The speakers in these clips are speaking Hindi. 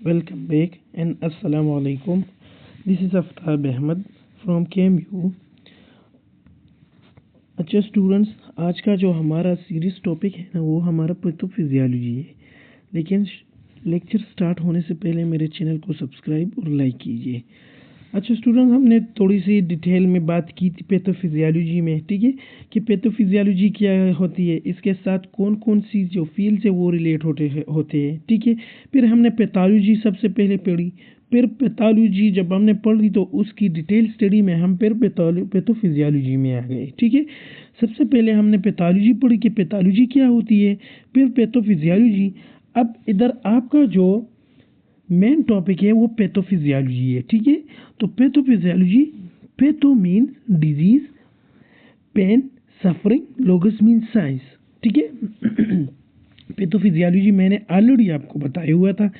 Welcome back and Assalamu alaikum. This is Aftab Ahmed from KMU. अच्छा स्टूडेंट्स, आज का जो हमारा सीरीज टॉपिक है ना वो हमारा पैथोफिजियोलॉजी है। लेकिन लेक्चर स्टार्ट होने से पहले मेरे चैनल को सब्सक्राइब और लाइक कीजिए। अच्छा स्टूडेंट, हमने थोड़ी सी डिटेल में बात की थी पैथोफिजियोलॉजी में, ठीक है, कि पैथोफिजियोलॉजी क्या होती है, इसके साथ कौन कौन सी जो फील्ड्स है वो रिलेट होते हैं, ठीक है। फिर हमने पैथोलॉजी सबसे पहले पढ़ी, फिर पैथोलॉजी जब हमने पढ़ी तो उसकी डिटेल स्टडी में हम फिर पैथोफिजियोलॉजी में आ गए, ठीक है। सबसे पहले हमने पैथोलॉजी पढ़ी कि पैथोलॉजी क्या होती है, फिर पैथोफिजियोलॉजी। अब इधर आपका जो मेन टॉपिक है वो पैथोफिजियोलॉजी है, ठीक है। तो pathophysiology, patho means disease, pain, suffering, logos means science, ठीक है। पैथोफिजियोलॉजी मैंने ऑलरेडी आपको बताया हुआ था।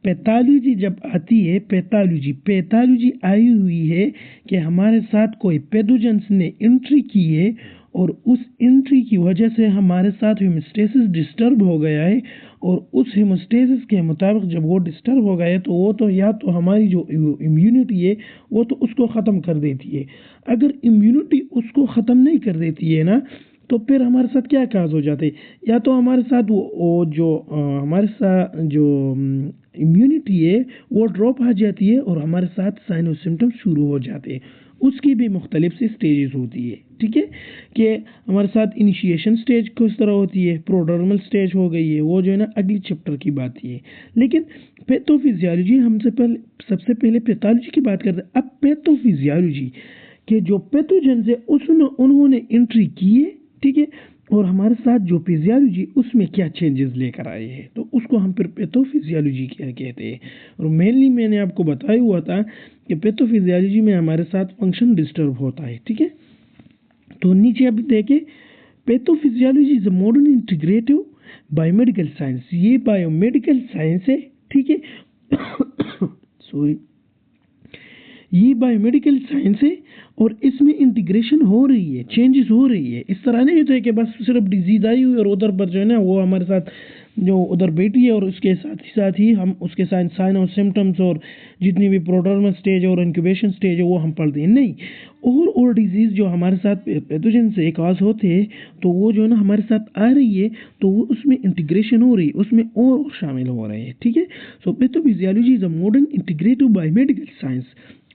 पैथोलॉजी जब आती है, पैथोलॉजी आई हुई है कि हमारे साथ कोई पैथोजेंस ने एंट्री की है और उस एंट्री की वजह से हमारे साथ होमोस्टेसिस डिस्टर्ब हो गया है, और उस होमोस्टेसिस के मुताबिक जब वो डिस्टर्ब हो गया है तो वो तो या तो हमारी जो इम्यूनिटी है वो तो उसको ख़त्म कर देती है। अगर इम्यूनिटी उसको ख़त्म नहीं कर देती है ना, तो फिर हमारे साथ क्या काज हो जाते, या तो हमारे साथ वो जो हमारे साथ जो इम्यूनिटी है वो ड्रॉप आ जाती है और हमारे साथ साइन और सिम्टम्स शुरू हो जाते हैं। उसकी भी मुख्तलिफ सी स्टेजेस होती है, ठीक है, कि हमारे साथ इनिशिएशन स्टेज किस तरह होती है, प्रोडर्मल स्टेज हो गई है, वो जो है ना अगली चैप्टर की बात है। लेकिन पैथोफिजियोलॉजी सबसे पहले पैथोलॉजी की बात करते हैं। अब पैथोफिजियोलॉजी के जो पैथोजेंस है उन्होंने एंट्री की है, ठीक है, और हमारे साथ जो फिजियोलॉजी उसमें क्या चेंजेस लेकर आए हैं, तो उसको हम फिर पैथोफिजियोलॉजी क्या कहते हैं। और मेनली मैंने आपको बताया हुआ था कि पैथोफिजियोलॉजी में हमारे साथ फंक्शन डिस्टर्ब होता है, ठीक है। तो नीचे अभी देखें, pathophysiology is a modern integrative biomedical science. ये बायोमेडिकल साइंस है, ठीक है। सॉरी, ये बायोमेडिकल साइंस है और इसमें इंटीग्रेशन हो रही है, चेंजेस हो रही है। इस तरह नहीं होता है कि बस सिर्फ डिजीज आई हुई और उधर पर जो है ना वो हमारे साथ जो उधर बैठी है और उसके साथ ही हम उसके साइन और सिम्टम्स और जितनी भी प्रोडर्मल स्टेज और इंक्यूबेशन स्टेज है वो हम पढ़ते हैं। नहीं, और डिजीज़ जो हमारे साथ पैथोजन से काज होते हैं तो वो जो है ना हमारे साथ आ रही है, तो वो उसमें इंटीग्रेशन हो रही है, उसमें और शामिल हो रहे हैं, ठीक है। So pathophysiology is a modern integrative biomedical science.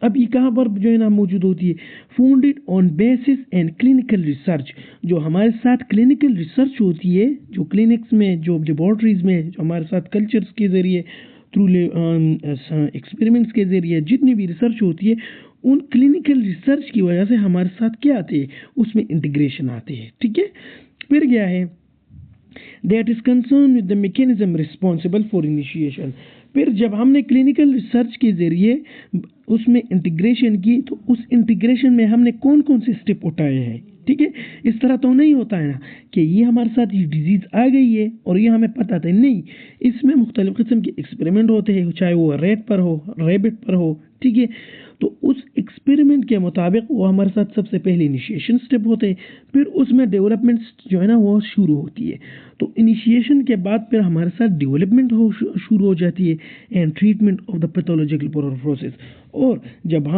अब ये कहाँ पर जो है ना मौजूद होती है, founded on basis and clinical research. जो हमारे साथ क्लिनिकल रिसर्च होती है, जो क्लिनिक्स में, जो लेबॉर्ट्रीज में, जो हमारे साथ कल्चर्स के ज़रिए, थ्रू एक्सपेरिमेंट्स के ज़रिए जितनी भी रिसर्च होती है, उन क्लिनिकल रिसर्च की वजह से हमारे साथ क्या आते हैं, उसमें इंटीग्रेशन आते हैं, ठीक है। फिर क्या है, that is concern with the mechanism responsible for initiation. फिर जब हमने क्लिनिकल रिसर्च के ज़रिए उसमें इंटीग्रेशन की, तो उस इंटीग्रेशन में हमने कौन कौन से स्टेप उठाए हैं, ठीक है। इस तरह तो नहीं होता है ना कि ये हमारे साथ ये डिजीज़ आ गई है और ये हमें पता था, नहीं। इसमें मुख्तलिफ़ किस्म के एक्सपेरिमेंट होते हैं, चाहे वो रेट पर हो, रेबिट पर हो, ठीक है। तो उस एक्सपेरिमेंट के मुताबिक वो हमारे साथ सबसे पहले इनिशिएशन स्टेप होते हैं, फिर उसमें डेवलपमेंट जो है ना वो शुरू होती है। तो इनिशिएशन के बाद फिर हमारे साथ डेवलपमेंट शुरू हो जाती है and treatment of the pathological process. और जब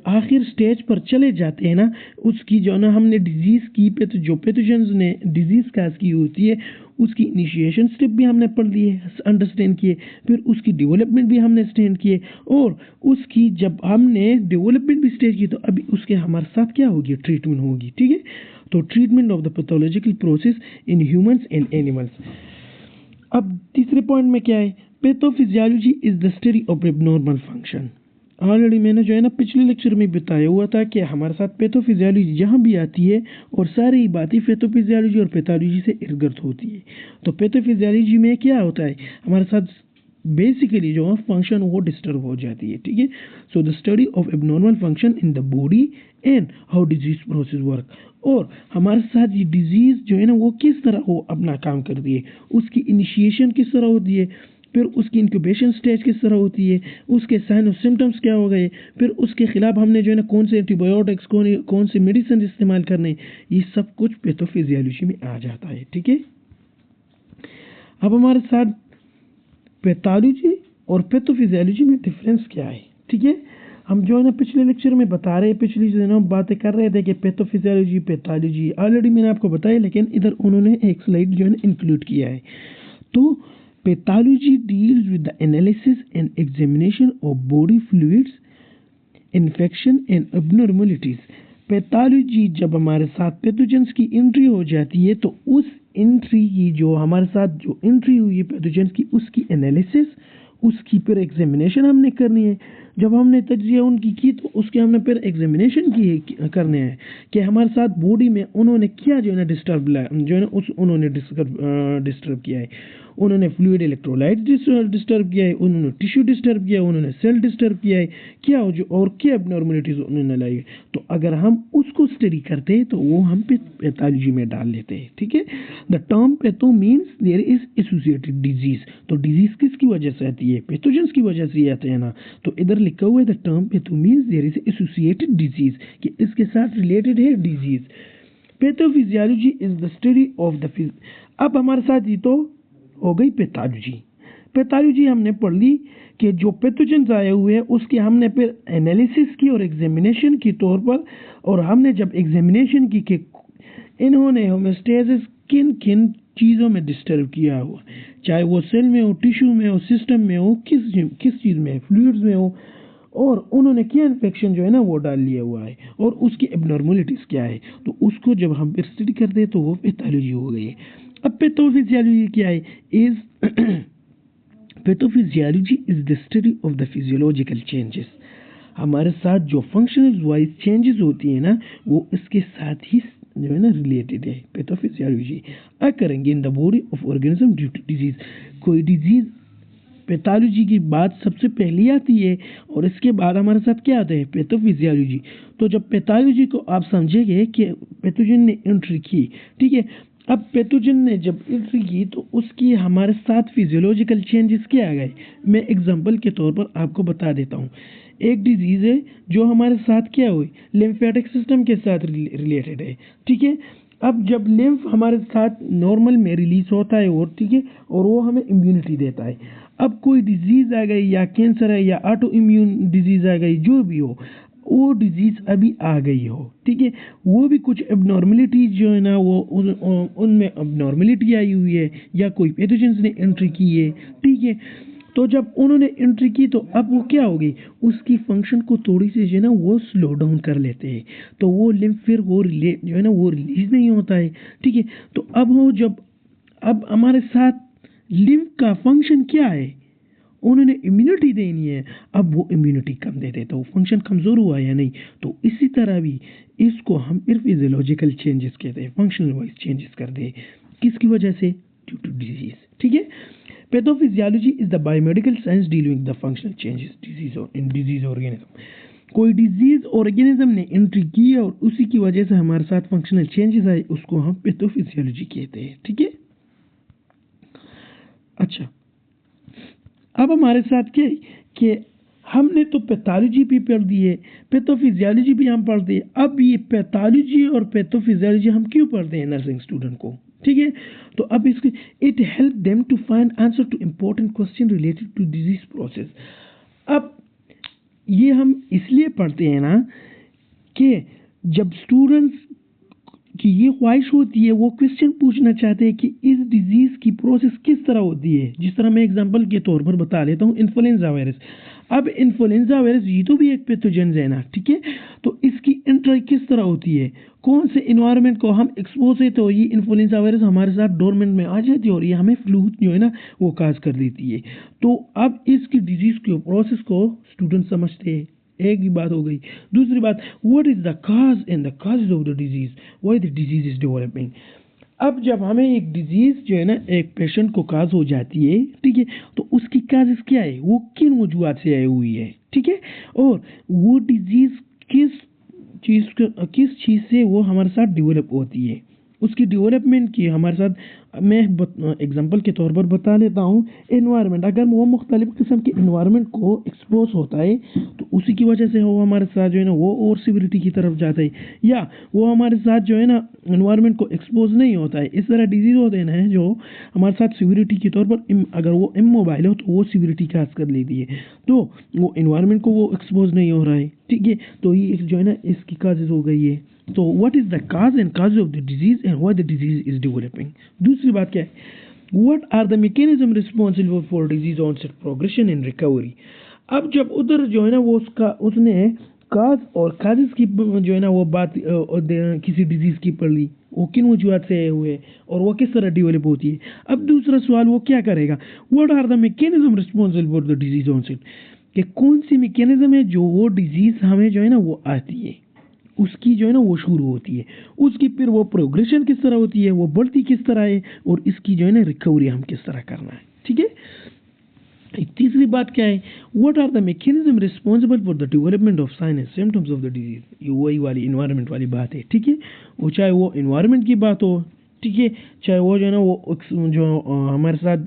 आखिर स्टेज पर चले जाते हैं ना, उसकी जो ना हमने डिजीज़ की जो पैथोजेंस ने डिजीज़ काज की होती है, उसकी इनिशिएशन स्टेप भी हमने पढ़ लिए, अंडरस्टैंड किए, फिर उसकी डेवलपमेंट भी हमने स्टैंड किए, और उसकी जब हमने डेवलपमेंट भी स्टेज की तो अभी उसके हमारे साथ क्या होगी, ट्रीटमेंट होगी, ठीक है। तो treatment of the pathological process in humans and animals. अब तीसरे पॉइंट में क्या है, pathophysiology is the study of abnormal function. Already मैंने जो है ना पिछले लेक्चर में बताया हुआ था कि हमारे साथ पैथोफिजियोलॉजी जहाँ भी आती है और सारी बातें पैथोफिजियोलॉजी और पैथोलॉजी से इर्द-गिर्द होती है। तो पैथोफिजियोलॉजी में क्या होता है, हमारे साथ बेसिकली जो है फंक्शन वो डिस्टर्ब हो जाती है, ठीक है। So the study of abnormal function in the body and how disease process work. और हमारे साथ ये डिजीज़ जो है ना वो किस तरह वो अपना काम करती है, उसकी इनिशिएशन किस तरह होती है, फिर उसकी इंक्यूबेशन स्टेज किस तरह होती है, उसके साइन और सिम्टम्स क्या हो गए, फिर उसके खिलाफ हमने जो है ना कौन से एंटीबायोटिक्स, कौन से मेडिसिन इस्तेमाल करने, ये सब कुछ पैथोफिजियोलॉजी में आ जाता है, ठीक है। अब हमारे साथ पैथोलॉजी और पैथोफिजियोलॉजी में डिफरेंस क्या है। ठीक है, हम जो है ना पिछले लेक्चर में बता रहे, पिछली दिनों बातें कर रहे थे कि पैथोफिजियोलॉजी पैथोलॉजी ऑलरेडी मैंने आपको बताया, लेकिन इधर उन्होंने एक स्लाइड जो है ना इंक्लूड किया है। तो pathology deals with the analysis and examination of body fluids, infection and abnormalities. Pathology जब हमारे साथ पैथोजेंस की एंट्री हो जाती है तो उस एंट्री की जो हमारे साथ जो एंट्री हुई है पैथोजेंस की, उसकी एनालिसिस, उसकी फिर एग्जामिनेशन हमने करनी है। जब हमने तज्जिया उनकी की तो उसके हमने फिर एग्जामिनेशन करने हैं कि हमारे साथ बॉडी में उन्होंने क्या जो है ना डिस्टर्ब जो है ना उन्होंने डिस्टर्ब किया है। उन्होंने फ्लूइड इलेक्ट्रोलाइट डिस्टर्ब किया है, उन्होंने टिश्यू डिस्टर्ब किया है, उन्होंने सेल डिस्टर्ब किया है, क्या हो जो और क्या एबनॉर्मलिटीज उन्होंने लाई है। तो अगर हम उसको स्टडी करते हैं तो वो हम पैथोलॉजी में डाल लेते हैं। ठीक है, the term patho means there is associated disease. तो डिजीज किसकी वजह से आती है, पैथोजेंस की वजह से आते हैं ना। तो इधर लिखा हुआ है the term patho means there is associated disease, कि इसके साथ रिलेटेड है disease. Pathophysiology is the study of the अब हमारे साथ ये तो हो गई पैथोलॉजी। पैथोलॉजी हमने पढ़ ली कि जो पैथोजेंस आए हुए हैं उसके हमने फिर एनालिसिस की और एग्जामिनेशन के तौर पर, और हमने जब एग्जामिनेशन की कि इन्होंने होमोस्टेसिस किन किन चीज़ों में डिस्टर्ब किया हुआ, चाहे वो सेल में हो, टिश्यू में हो, सिस्टम में हो, किस चीज़ में, फ्लूइड्स में हो, और उन्होंने क्या इन्फेक्शन जो है ना वो डाल लिया हुआ है और उसकी एबनॉर्मलिटीज़ क्या है। तो उसको जब हम स्टडी करते हैं तो वो पैथोलॉजी हो गई है। अब पैथोफिजियोलॉजी क्या है, is pathophysiology is the study of the physiological changes. हमारे साथ जो फंक्शनल वाइज चेंजेस होती है ना वो इसके साथ ही जो है ना रिलेटेड है। Pathophysiology occurring in the body of organism due to disease. कोई डिजीज पैथोलॉजी की बात सबसे पहले आती है और इसके बाद हमारे साथ क्या आता है, पैथोफिजियोलॉजी। तो जब पैथोलॉजी को आप समझेंगे कि पैथोजन ने एंट्री की, ठीक है, अब पैथोजन ने जब एंट्री की तो उसकी हमारे साथ फिजियोलॉजिकल चेंजेस क्या आ गए। मैं एग्जांपल के तौर पर आपको बता देता हूँ। एक डिजीज़ है जो हमारे साथ क्या हुई, लिम्फेटिक सिस्टम के साथ रिलेटेड है। ठीक है, अब जब लिम्फ हमारे साथ नॉर्मल में रिलीज होता है और ठीक है, और वो हमें इम्यूनिटी देता है। अब कोई डिजीज़ आ गई या कैंसर है या ऑटो इम्यून डिजीज़ आ गई, जो भी हो वो डिजीज़ अभी आ गई हो, ठीक है, वो भी कुछ एबनॉर्मलिटीज जो है ना वो उनमें एबनॉर्मलिटी आई हुई है या कोई पैथोजेंस ने एंट्री की है। ठीक है, तो जब उन्होंने एंट्री की तो अब वो क्या हो गई, उसकी फंक्शन को थोड़ी सी जो है ना वो स्लो डाउन कर लेते हैं। तो वो लिम्फ फिर वो जो है ना वो रिलीज नहीं होता है। ठीक है, तो अब वो जब अब हमारे साथ लिम्फ का फंक्शन क्या है, उन्होंने इम्यूनिटी देनी है, अब वो इम्यूनिटी कम दे दे तो फंक्शन कमज़ोर हुआ या नहीं। तो इसी तरह भी इसको हम फिर फिजियोलॉजिकल चेंजेस कहते हैं, फंक्शनल वाइज चेंजेस कर दे, किसकी वजह से, ड्यू टू डिजीज। ठीक है, pathophysiology is the biomedical science dealing with the functional changes disease in disease organism. कोई डिजीज ऑर्गेनिज्म ने एंट्री की है और उसी की वजह से हमारे साथ फंक्शनल चेंजेस आए, उसको हम पैथोफिजियोलॉजी कहते हैं। ठीक है, अच्छा, अब हमारे साथ क्या है कि हमने तो पैथोलॉजी भी पढ़ दी है, पैथोफिजियोलॉजी भी हम पढ़ते हैं। अब ये पैथोलॉजी और पैथोफिजियोलॉजी हम क्यों पढ़ते हैं नर्सिंग स्टूडेंट को, ठीक है। तो अब इसके it help them to find answer to important question related to disease process. अब ये हम इसलिए पढ़ते हैं ना कि जब स्टूडेंट्स कि ये ख्वाहिश होती है, वो क्वेश्चन पूछना चाहते हैं कि इस डिजीज़ की प्रोसेस किस तरह होती है। जिस तरह मैं एग्जांपल के तौर पर बता देता हूँ, इन्फ्लुएंजा वायरस। अब इन्फ्लुएंजा वायरस ये तो भी एक पैथोजन है ना, ठीक है। तो इसकी एंट्री किस तरह होती है, कौन से इन्वायरमेंट को हम एक्सपोज है तो ये इन्फ्लुएंजा वायरस हमारे साथ डोरमेंट में आ जाती है और ये हमें फ्लू जो है ना वो काज कर देती है। तो अब इसकी डिजीज़ के प्रोसेस को स्टूडेंट समझते हैं, एक ही बात हो गई। दूसरी बात, what is the cause and the causes of the disease, why the disease is developing. अब जब हमें एक डिजीज जो है ना एक पेशेंट को काज हो जाती है, ठीक है, तो उसकी काजेज क्या है, वो किन वजूहत से आई हुई है, ठीक है, और वो डिजीज किस चीज़ से वो हमारे साथ डेवलप होती है, उसकी डेवलपमेंट की हमारे साथ, मैं एग्जांपल के तौर पर बता लेता हूँ। एनवायरनमेंट, अगर वो मुख्तलिफ किस्म के एनवायरनमेंट को एक्सपोज होता है तो उसी की वजह से वो हमारे साथ जो है ना वो और सिविरिटी की तरफ जाता है, या वो हमारे साथ जो है ना एनवायरनमेंट को एक्सपोज नहीं होता है। इस तरह डिजीज़ होते हैं जो हमारे साथ सिविरिटी के तौर पर अगर वो इमोबाइल हो तो वो सिविरिटी काज कर लेती है, तो वो एनवायरनमेंट को वो एक्सपोज नहीं हो रहा है, ठीक है। तो ये जो है ना इसकी काजेज हो गई है। तो what is the cause and cause of the disease and why the disease is developing. दूसरी बात क्या है, what are the mechanism responsible for disease onset, progression and recovery. अब जब उधर जो है ना वो उसने काज और काजेज की जो है ना वो बात किसी डिजीज़ की पढ़ ली, वो किन वजूहत से हुए और वो किस तरह डेवलप होती है। अब दूसरा सवाल वो क्या करेगा, what are the mechanism responsible for the disease onset, कि कौन सी मैकेनिज्म है जो वो डिजीज़ हमें जो है ना वो आती है, उसकी जो है ना वो शुरू होती है, उसकी फिर वो प्रोग्रेशन किस तरह होती है, वो बढ़ती किस तरह है, और इसकी जो है ना रिकवरी हम किस तरह करना है, ठीक है। तीसरी बात क्या है, what are the mechanism responsible for the development of sign and symptoms of the disease. ये वही वाली इन्वायरमेंट वाली बात है, ठीक है। वो चाहे वो इन्वायरमेंट की बात हो, ठीक है, चाहे वो जो है ना वो जो हमारे साथ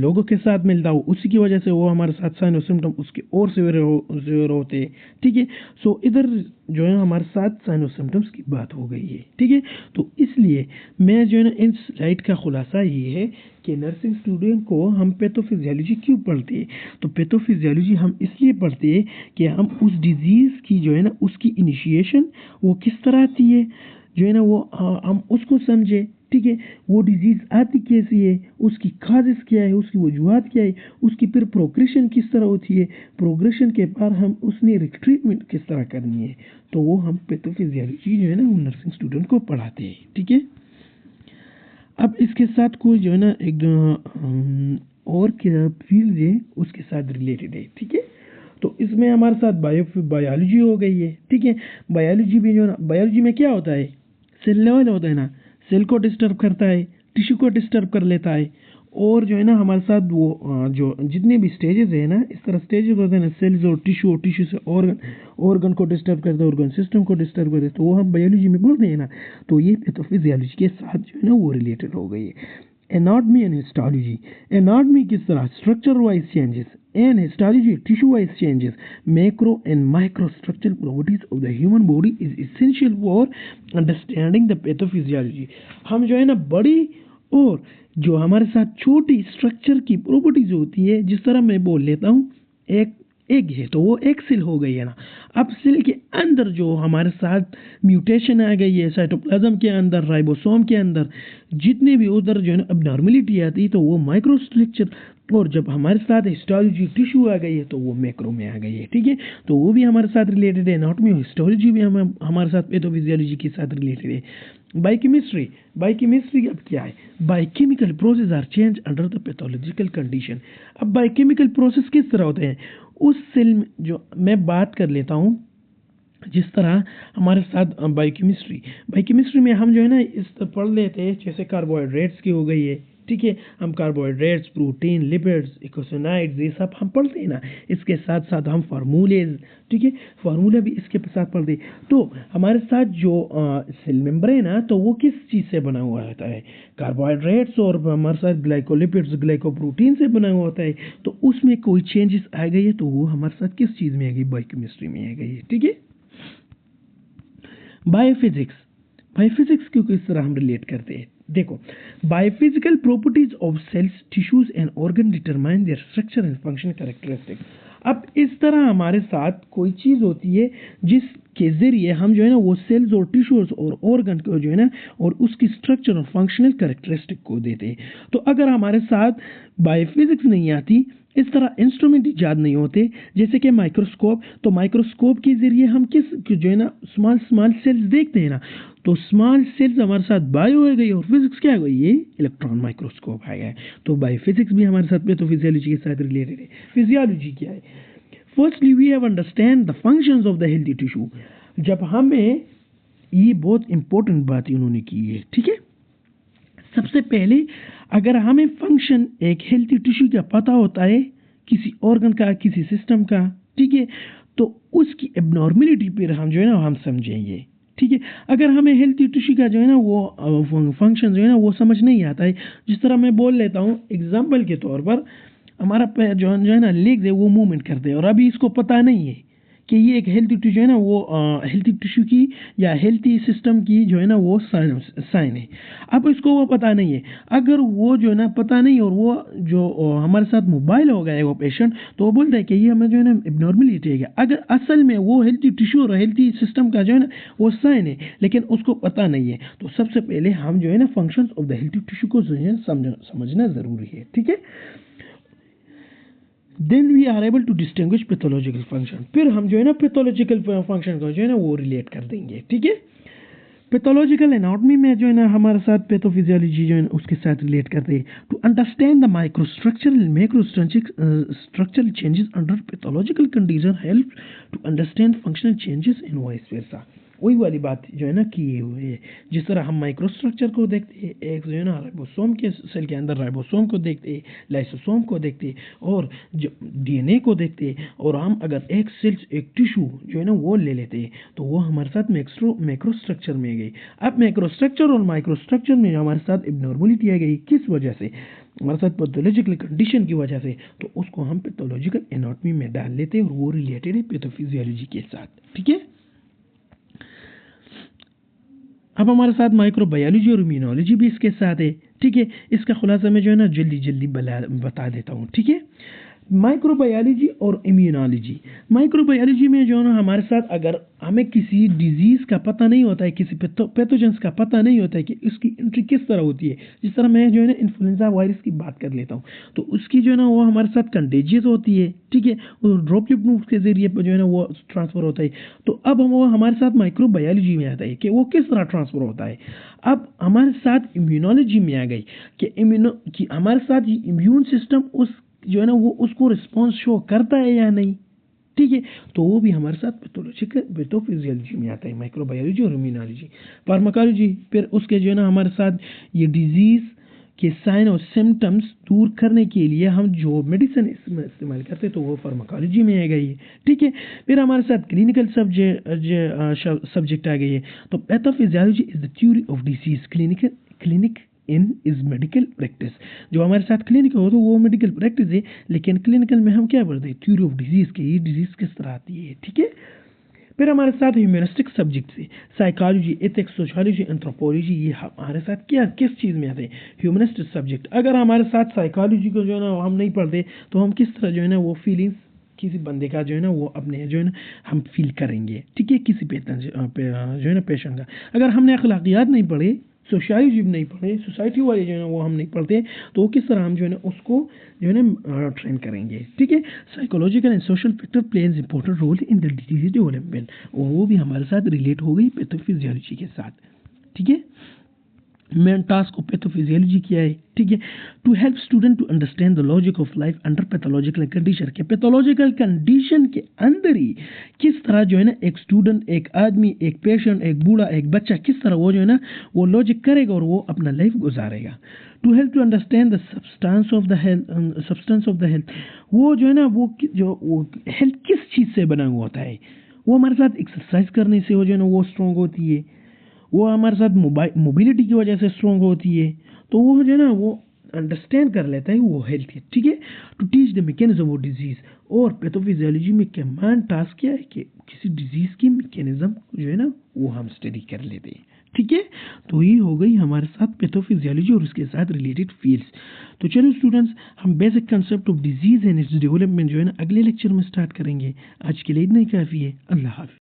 लोगों के साथ मिलता हो, उसी की वजह से वो हमारे साथ साइन और सिम्टम उसके और सिवियर होते हैं, ठीक है। सो इधर जो है हमारे साथ साइन और सिम्टम्स की बात हो गई है, ठीक है। तो इसलिए मैं जो है ना इन स्लाइड का खुलासा ये है कि नर्सिंग स्टूडेंट को हम पैथोफिजियोलॉजी क्यों पढ़ते हैं। तो पैथोफिजियोलॉजी हम इसलिए पढ़ते हैं कि हम उस डिजीज़ की जो है ना उसकी इनिशिएशन वो किस तरह आती है, जो है ना वो हम उसको समझे, ठीक है। वो डिजीज़ आती कैसी है, उसकी काजेस क्या है, उसकी वजूहत क्या है, उसकी फिर प्रोग्रेशन किस तरह होती है, प्रोग्रेशन के बाद हम उसने ट्रीटमेंट किस तरह करनी है, तो वो हम पैथोफिजियोलॉजी जो है ना वो नर्सिंग स्टूडेंट को पढ़ाते हैं, ठीक है। अब इसके साथ कोई जो है ना एक और फील्ड है उसके साथ रिलेटेड है, ठीक है। तो इसमें हमारे साथ बायोलॉजी हो गई है, ठीक है। बायोलॉजी भी जो है ना, बायोलॉजी में क्या होता है, सेल लेवल होता है ना, सेल को डिस्टर्ब करता है, टिश्यू को डिस्टर्ब कर लेता है, और जो है ना हमारे साथ वो जो जितने भी स्टेजेस है ना, इस तरह स्टेजेस होते हैं ना, सेल्स और टिश्यू से ऑर्गन को डिस्टर्ब करते हैं, ऑर्गन सिस्टम को डिस्टर्ब करते हैं, तो वो हम बायोलॉजी में बोलते हैं ना। तो ये पैथोफिजियोलॉजी के साथ जो है ना वो रिलेटेड हो गई है। एनाटॉमी एंड हिस्टोलॉजी, एनाटॉमी किस तरह structure wise changes, and histology tissue wise changes, macro and micro structural properties of the human body is essential for understanding the pathophysiology. हम जो है ना बड़ी और जो हमारे साथ छोटी स्ट्रक्चर की प्रॉपर्टीज होती है, जिस तरह मैं बोल लेता हूँ एक एग है तो वो एक सेल हो गई है ना। अब सेल के अंदर जो हमारे साथ म्यूटेशन आ गई है, साइटोप्लाज्म के अंदर, राइबोसोम के अंदर जितने भी उधर जो है ना अबनॉर्मलिटी आती है तो वो माइक्रो स्ट्रक्चर, और जब हमारे साथ हिस्टोलॉजी टिश्यू आ गई है तो वो मैक्रो में आ गई है, ठीक है। तो वो भी हमारे साथ रिलेटेड है, एनाटॉमी हिस्टोलॉजी भी हमारे साथ पैथोफिजियोलॉजी के साथ रिलेटेड है। बायोकेमिस्ट्री, बायोकेमिस्ट्री अब क्या है, biochemical process are change under the pathological condition. अब बायोकेमिकल प्रोसेस किस तरह होते हैं, उस सेल में जो मैं बात कर लेता हूँ, जिस तरह हमारे साथ बायोकेमिस्ट्री में हम जो है ना इस तरह पढ़ लेते हैं, जैसे कार्बोहाइड्रेट्स की हो गई है, ठीक है। हम कार्बोहाइड्रेट्स, प्रोटीन, लिपिड्स, इकोसोनाइड्स ये सब हम पढ़ते हैं ना। इसके साथ साथ हम फार्मूलेज, ठीक है, फार्मूला भी इसके साथ पढ़ते हैं। तो हमारे साथ जो सेल मेम्ब्रेन है तो वो किस चीज़ से बना हुआ होता है, कार्बोहाइड्रेट्स, और हमारे साथ ग्लाइकोलिपिड्स, ग्लाइकोप्रोटीन से बना हुआ होता है। तो उसमें कोई चेंजेस आ गई है तो वो हमारे साथ किस चीज़ में आ गई, बायोकेमिस्ट्री में आ गई है, ठीक है। बायोफिजिक्स, बायोफिजिक्स को किस तरह हम रिलेट करते हैं, देखो, biophysical properties of cells, tissues and organ determine their structure and function characteristics. अब इस तरह हमारे साथ कोई चीज़ होती है जिसके ज़रिए हम जो है ना वो सेल्स और टिश्यूज और ऑर्गन को जो है ना और उसकी स्ट्रक्चर और फंक्शनल कैरेक्टरिस्टिक को देते हैं। तो अगर हमारे साथ बायोफिजिक्स नहीं आती, इस तरह इंस्ट्रूमेंट ईजाद नहीं होते, जैसे कि माइक्रोस्कोप, तो माइक्रोस्कोप के ज़रिए हम किस जो है ना स्मॉल सेल्स देखते हैं ना, तो स्मॉल सेल्स हमारे साथ बायो हो गई और फिजिक्स क्या हो गई, ये इलेक्ट्रॉन माइक्रोस्कोप आ गया। तो बायोफिजिक्स भी हमारे साथ पैथोफिजियोलॉजी के साथ रिलेटेड है। फिजियोलॉजी क्या है, firstly we have understand the functions of the healthy tissue. जब हमें ये बहुत इंपॉर्टेंट बात इन्होंने की है, ठीक है। सबसे पहले अगर हमें फंक्शन एक हेल्थी टिश्यू का पता होता है, किसी ऑर्गन का, किसी सिस्टम का, ठीक है, तो उसकी एबनॉर्मलिटी पर हम जो है ना हम समझेंगे, ठीक है। अगर हमें हेल्थी टिश्यू का जो है ना वो फंक्शन जो है ना वो समझ नहीं आता है, जिस तरह मैं बोल लेता हूँ एग्जाम्पल के तौर पर, हमारा पैर जो है ना लेग्स है वो मूवमेंट करते हैं, और अभी इसको पता नहीं है कि ये एक हेल्थी टिश्यू है ना वो हेल्थी टिश्यू की या हेल्थी सिस्टम की जो है ना वो साइन है। अब इसको वो पता नहीं है, अगर वो जो है ना पता नहीं और वो जो हमारे साथ मोबाइल हो गया है वो पेशेंट, तो वो बोलता है कि ये हमें जो है ना एबनॉर्मलिटी है। अगर असल में वो हेल्थी टिश्यू और हेल्थी सिस्टम का जो है ना वो साइन है, लेकिन उसको पता नहीं है, तो सबसे पहले हम जो है ना functions of the healthy tissue को जो है समझना ज़रूरी है। ठीक है, then we are able to distinguish pathological function. फिर हम जो है ना पैथोलॉजिकल फंक्शन को जो है ना वो रिलेट कर देंगे। ठीक है, पैथोलॉजिकल एनाटॉमी में जो है ना हमारे साथ पैथोफिजियोलॉजी जो है उसके साथ रिलेट करते हैं। To understand the microstructural macrostructural changes under pathological condition help to understand functional changes in vice versa. वही वाली बात जो है ना किए हुए है, जिस तरह हम माइक्रोस्ट्रक्चर को देखते हैं, एक जो है ना राइबोसोम के सेल के अंदर राइबोसोम को देखते हैं, लाइसोसोम को देखते हैं, और डीएनए को देखते हैं, और हम अगर एक सेल एक टिश्यू जो है ना वो ले लेते हैं, तो वो हमारे साथ मैक्रोस्ट्रक्चर में गई। अब मैक्रोस्ट्रक्चर और माइक्रोस्ट्रक्चर में हमारे साथ एबनॉर्मलिटी आ गई, किस वजह से? हमारे साथ पैथोलॉजिकल कंडीशन की वजह से, तो उसको हम पैथोलॉजिकल एनाटॉमी में डाल लेते हैं, और वो रिलेटेड है पैथोफिजियोलॉजी के साथ। ठीक है, अब हमारे साथ माइक्रोबायोलॉजी और इम्यूनोलॉजी भी इसके साथ है। ठीक है, इसका खुलासा मैं जो है ना जल्दी बता देता हूँ। ठीक है, माइक्रोबायोलॉजी और इम्यूनोलॉजी। माइक्रोबायोलॉजी में जो है ना हमारे साथ अगर हमें किसी डिजीज़ का पता नहीं होता है, किसी पैथोजेंस का पता नहीं होता है कि उसकी एंट्री किस तरह होती है, जिस तरह मैं जो है ना इन्फ्लुएंजा वायरस की बात कर लेता हूँ, तो उसकी जो है ना वो हमारे साथ कंटेजियस होती है। ठीक है, और ड्रॉपलेट मूव के जरिए जो है ना वो ट्रांसफ़र होता है। तो अब हम वो हमारे साथ माइक्रोबायोलॉजी में आता है कि वो किस तरह ट्रांसफ़र होता है। अब हमारे साथ इम्यूनोलॉजी में आ गई कि हमारे साथ ये इम्यून सिस्टम उस जो है ना वो उसको रिस्पॉन्स शो करता है या नहीं। ठीक है, तो वो भी हमारे साथ पैथोफिजियोलॉजी में आता है, माइक्रोबायोलॉजी और इम्यूनोलॉजी। फार्माकोलॉजी फिर उसके जो है ना हमारे साथ ये डिजीज़ के साइन और सिम्टम्स दूर करने के लिए हम जो मेडिसिन इस्तेमाल करते हैं, तो वो फार्माकोलॉजी में आ गई है। ठीक है, फिर हमारे साथ क्लिनिकल सब्जेक्ट आ गई है। तो pathophysiology is the theory of disease, clinic in is medical practice. जो हमारे साथ क्लिनिक हो तो वो मेडिकल प्रैक्टिस है, लेकिन क्लिनिकल में हम क्या पढ़ते हैं? थ्योरी ऑफ डिजीज के, ये डिजीज किस तरह आती है। ठीक है, फिर हमारे साथ ह्यूमनिस्टिक सब्जेक्ट है, साइकोलॉजी, एथिक्स, सोशियोलॉजी, एंथ्रोपोलॉजी। ये हमारे साथ क्या किस चीज़ में आते हैं? Humanistic subject. अगर हमारे साथ साइकोलॉजी को जो है ना हम नहीं पढ़ते, तो हम किस तरह जो है ना वो फीलिंग्स किसी बंदे का जो है ना वो अपने जो है ना हम फील करेंगे। ठीक है, किसी जो है ना पेशेंट का। अगर हमने अखलाकियात नहीं पढ़े, सोशियोलॉजी भी नहीं पढ़े, सोसाइटी वाले जो है ना वो हम नहीं पढ़ते, तो किस तरह हम जो है ना उसको जो है ना ट्रेन करेंगे। ठीक है, psychological and social factor play an important role in the disease development, और वो भी हमारे साथ रिलेट हो गई पैथोफिजियोलॉजी के साथ। ठीक है, मेन टास्क ऑफ पैथोफिजियोलॉजी क्या है? ठीक है, to help student to understand the logic of life under pathological condition. के पैथोलॉजिकल कंडीशन के अंदर ही किस तरह जो है ना एक स्टूडेंट, एक आदमी, एक पेशेंट, एक बूढ़ा, एक बच्चा किस तरह वो जो है ना वो लॉजिक करेगा और वो अपना लाइफ गुजारेगा। To help to understand the substance of the health, वो जो है ना वो हेल्थ किस चीज़ से बना हुआ होता है। वो हमारे साथ एक्सरसाइज करने से वो जो है ना वो स्ट्रॉन्ग होती है, वो हमारे साथ मोबिलिटी की वजह से स्ट्रॉन्ग होती है, तो वो जो है ना वो अंडरस्टैंड कर लेता है वो हेल्थ है। ठीक है, to teach the mechanism of disease. और पैथोफिजियोलॉजी में कमांड टास्क क्या है कि किसी डिजीज की मैकेनिज्म जो है ना वो हम स्टडी कर लेते हैं। ठीक है, तो ये हो गई हमारे साथ पैथोफिजियोलॉजी और उसके साथ रिलेटेड फील्ड्स। तो चलो स्टूडेंट्स, हम basic concept of disease and its development जो है ना अगले लेक्चर में स्टार्ट करेंगे। आज के लिए इतना ही काफ़ी है। अल्लाह हाफ़िज़।